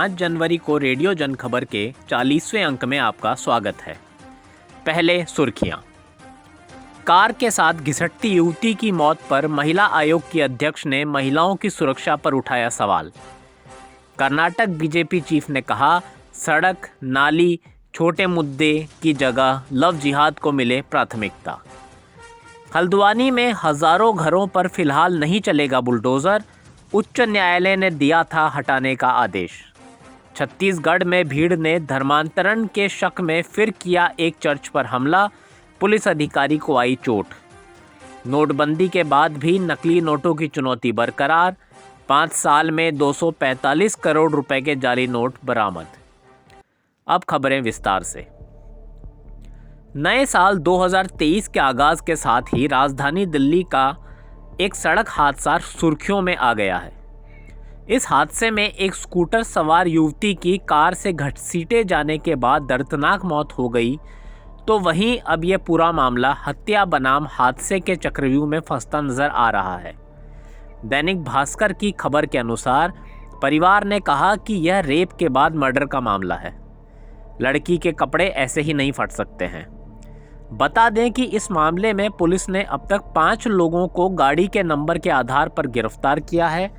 5 जनवरी को रेडियो जनखबर के 40वें अंक में आपका स्वागत है। पहले सुर्खियां। कार के साथ घिसटती युवती की मौत पर महिला आयोग की अध्यक्ष ने महिलाओं की सुरक्षा पर उठाया सवाल। कर्नाटक बीजेपी चीफ ने कहा, सड़क, नाली, छोटे मुद्दे की जगह लव जिहाद को मिले प्राथमिकता। हल्द्वानी में हजारों घरों पर फिलहाल नहीं चलेगा बुलडोजर, उच्च न्यायालय ने दिया था हटाने का आदेश। छत्तीसगढ़ में भीड़ ने धर्मांतरण के शक में फिर किया एक चर्च पर हमला, पुलिस अधिकारी को आई चोट। नोटबंदी के बाद भी नकली नोटों की चुनौती बरकरार, 5 साल में 245 करोड़ रुपए के जाली नोट बरामद। अब खबरें विस्तार से। नए साल 2023 के आगाज के साथ ही राजधानी दिल्ली का एक सड़क हादसा सुर्खियों में आ गया है। इस हादसे में एक स्कूटर सवार युवती की कार से घसीटे जाने के बाद दर्दनाक मौत हो गई, तो वहीं अब यह पूरा मामला हत्या बनाम हादसे के चक्रव्यूह में फंसता नजर आ रहा है। दैनिक भास्कर की खबर के अनुसार परिवार ने कहा कि यह रेप के बाद मर्डर का मामला है। लड़की के कपड़े ऐसे ही नहीं फट सकते हैं। बता दें कि इस मामले में पुलिस ने अब तक 5 लोगों को गाड़ी के नंबर के आधार पर गिरफ्तार किया है।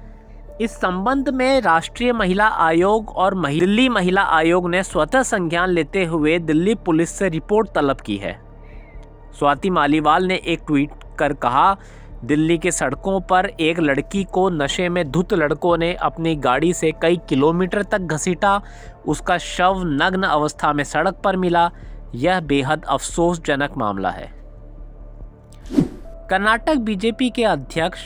इस संबंध में राष्ट्रीय महिला आयोग और दिल्ली महिला आयोग ने स्वतः संज्ञान लेते हुए दिल्ली पुलिस से रिपोर्ट तलब की है। स्वाति मालीवाल ने एक ट्वीट कर कहा, दिल्ली की सड़कों पर एक लड़की को नशे में धुत लड़कों ने अपनी गाड़ी से कई किलोमीटर तक घसीटा, उसका शव नग्न अवस्था में सड़क पर मिला। यह बेहद अफसोसजनक मामला है। कर्नाटक बीजेपी के अध्यक्ष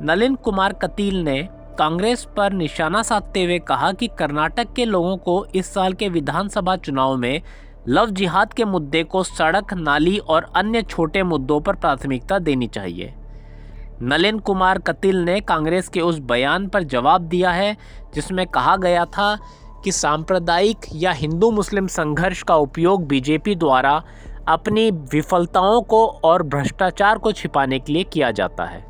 नलिन कुमार कटील ने कांग्रेस पर निशाना साधते हुए कहा कि कर्नाटक के लोगों को इस साल के विधानसभा चुनाव में लव जिहाद के मुद्दे को सड़क, नाली और अन्य छोटे मुद्दों पर प्राथमिकता देनी चाहिए। नलिन कुमार कटील ने कांग्रेस के उस बयान पर जवाब दिया है जिसमें कहा गया था कि सांप्रदायिक या हिंदू मुस्लिम संघर्ष का उपयोग बीजेपी द्वारा अपनी विफलताओं को और भ्रष्टाचार को छिपाने के लिए किया जाता है।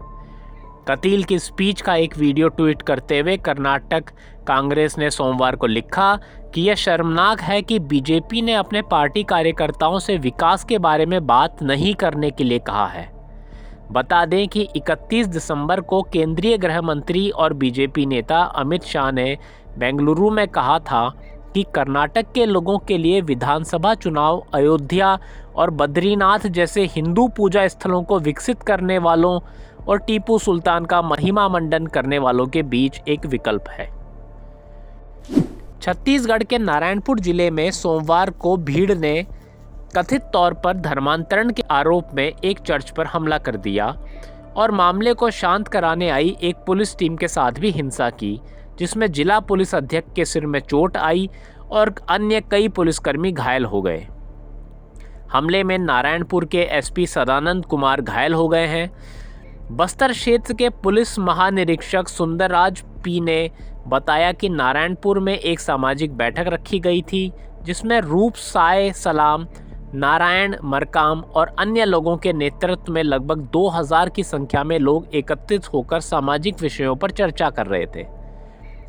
कटील की स्पीच का एक वीडियो ट्वीट करते हुए कर्नाटक कांग्रेस ने सोमवार को लिखा कि यह शर्मनाक है कि बीजेपी ने अपने पार्टी कार्यकर्ताओं से विकास के बारे में बात नहीं करने के लिए कहा है। बता दें कि 31 दिसंबर को केंद्रीय गृह मंत्री और बीजेपी नेता अमित शाह ने बेंगलुरु में कहा था कि कर्नाटक के लोगों के लिए विधानसभा चुनाव अयोध्या और बद्रीनाथ जैसे हिंदू पूजा स्थलों को विकसित करने वालों और टीपू सुल्तान का महिमा मंडन करने वालों के बीच एक विकल्प है। छत्तीसगढ़ के नारायणपुर जिले में सोमवार को भीड़ ने कथित तौर पर धर्मांतरण के आरोप में एक चर्च पर हमला कर दिया और मामले को शांत कराने आई एक पुलिस टीम के साथ भी हिंसा की, जिसमें जिला पुलिस अधीक्षक के सिर में चोट आई और अन्य कई पुलिसकर्मी घायल हो गए। हमले में नारायणपुर के एसपी सदानंद कुमार घायल हो गए हैं। बस्तर क्षेत्र के पुलिस महानिरीक्षक सुंदरराज पी ने बताया कि नारायणपुर में एक सामाजिक बैठक रखी गई थी जिसमें रूप साय सलाम, नारायण मरकाम और अन्य लोगों के नेतृत्व में लगभग 2000 की संख्या में लोग एकत्रित होकर सामाजिक विषयों पर चर्चा कर रहे थे।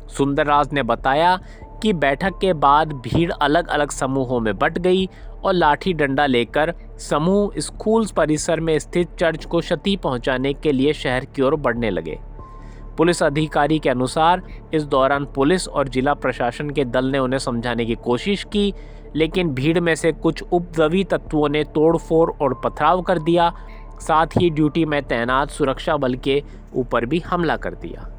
सुंदरराज ने बताया कि बैठक के बाद भीड़ अलग अलग समूहों में बंट गई और लाठी डंडा लेकर समूह स्कूल परिसर में स्थित चर्च को क्षति पहुंचाने के लिए शहर की ओर बढ़ने लगे। पुलिस अधिकारी के अनुसार इस दौरान पुलिस और जिला प्रशासन के दल ने उन्हें समझाने की कोशिश की, लेकिन भीड़ में से कुछ उपद्रवी तत्वों ने तोड़फोड़ और पथराव कर दिया। साथ ही ड्यूटी में तैनात सुरक्षा बल के ऊपर भी हमला कर दिया।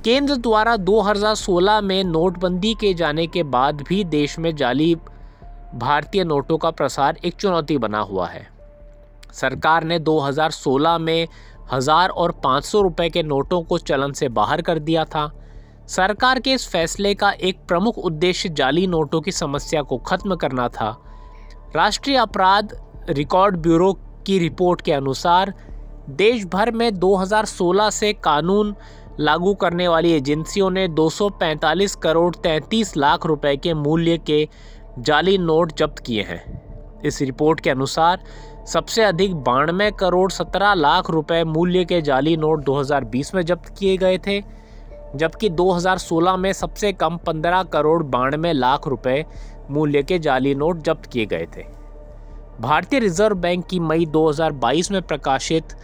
केंद्र द्वारा 2016 में नोटबंदी किए जाने के बाद भी देश में जाली भारतीय नोटों का प्रसार एक चुनौती बना हुआ है। सरकार ने 2016 में 1000 और 500 रुपए के नोटों को चलन से बाहर कर दिया था। सरकार के इस फैसले का एक प्रमुख उद्देश्य जाली नोटों की समस्या को खत्म करना था। राष्ट्रीय अपराध रिकॉर्ड ब्यूरो की रिपोर्ट के अनुसार देश भर में 2016 से कानून लागू करने वाली एजेंसियों ने 245 करोड़ 33 लाख रुपए के मूल्य के जाली नोट जब्त किए हैं। इस रिपोर्ट के अनुसार सबसे अधिक 92 करोड़ 17 लाख रुपए मूल्य के जाली नोट 2020 में जब्त किए गए थे। जबकि 2016 में सबसे कम 15 करोड़ 92 लाख रुपए मूल्य के जाली नोट जब्त किए गए थे। भारतीय रिजर्व बैंक की मई 2022 में प्रकाशित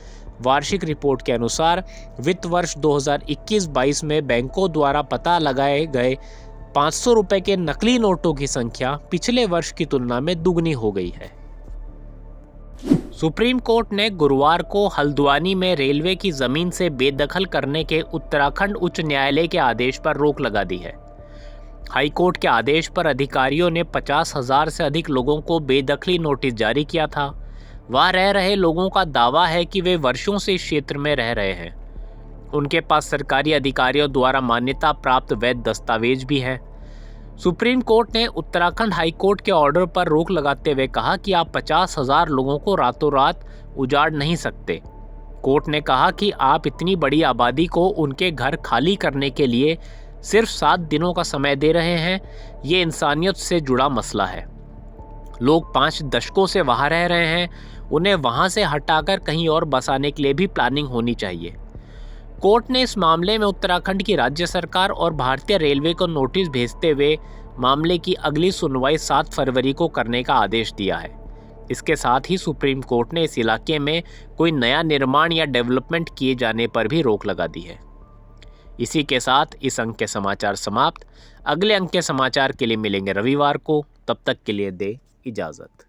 वार्षिक रिपोर्ट के अनुसार वित्त वर्ष 2021-22 में बैंकों द्वारा पता लगाए गए 500 रुपए के नकली नोटों की संख्या पिछले वर्ष की तुलना में दुगनी हो गई है। सुप्रीम कोर्ट ने गुरुवार को हल्द्वानी में रेलवे की जमीन से बेदखल करने के उत्तराखंड उच्च न्यायालय के आदेश पर रोक लगा दी है। हाई कोर्ट के आदेश पर अधिकारियों ने 50,000 से अधिक लोगों को बेदखली नोटिस जारी किया था। वहां रह रहे लोगों का दावा है कि वे वर्षों से इस क्षेत्र में रह रहे हैं। उनके पास सरकारी अधिकारियों द्वारा मान्यता प्राप्त वैध दस्तावेज भी है। सुप्रीम कोर्ट ने उत्तराखंड हाई कोर्ट के ऑर्डर पर रोक लगाते हुए कहा कि आप 50,000 लोगों को रातों रात उजाड़ नहीं सकते। कोर्ट ने कहा कि आप इतनी बड़ी आबादी को उनके घर खाली करने के लिए सिर्फ 7 दिनों का समय दे रहे हैं। ये इंसानियत से जुड़ा मसला है। लोग 5 दशकों से वहां रह रहे हैं, उन्हें वहां से हटाकर कहीं और बसाने के लिए भी प्लानिंग होनी चाहिए। कोर्ट ने इस मामले में उत्तराखंड की राज्य सरकार और भारतीय रेलवे को नोटिस भेजते हुए मामले की अगली सुनवाई 7 फरवरी को करने का आदेश दिया है। इसके साथ ही सुप्रीम कोर्ट ने इस इलाके में कोई नया निर्माण या डेवलपमेंट किए जाने पर भी रोक लगा दी है। इसी के साथ इस अंक के समाचार समाप्त। अगले अंक के समाचार के लिए मिलेंगे रविवार को। तब तक के लिए दे इजाज़त।